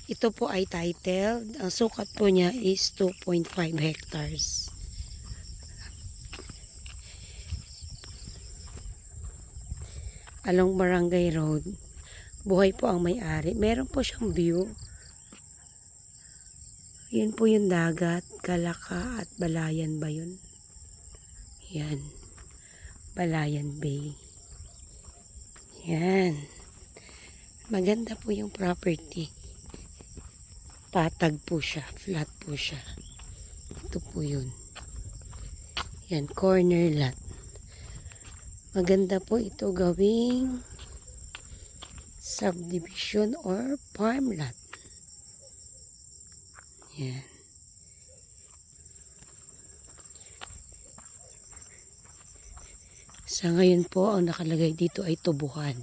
Ito po ay titled. Ang sukat po niya is 2.5 hectares. Along Barangay Road. Buhay po ang may-ari. Meron po siyang view. Yun po yung dagat, Kalaka at Balayan ba yun? Yan. Balayan Bay. Yan. Maganda po yung property. Patag po siya. Flat po siya. Ito po yun. Yan. Corner lot. Maganda po ito gawing subdivision or farm lot. Yan. Sa ngayon po, ang nakalagay dito ay tubuhan.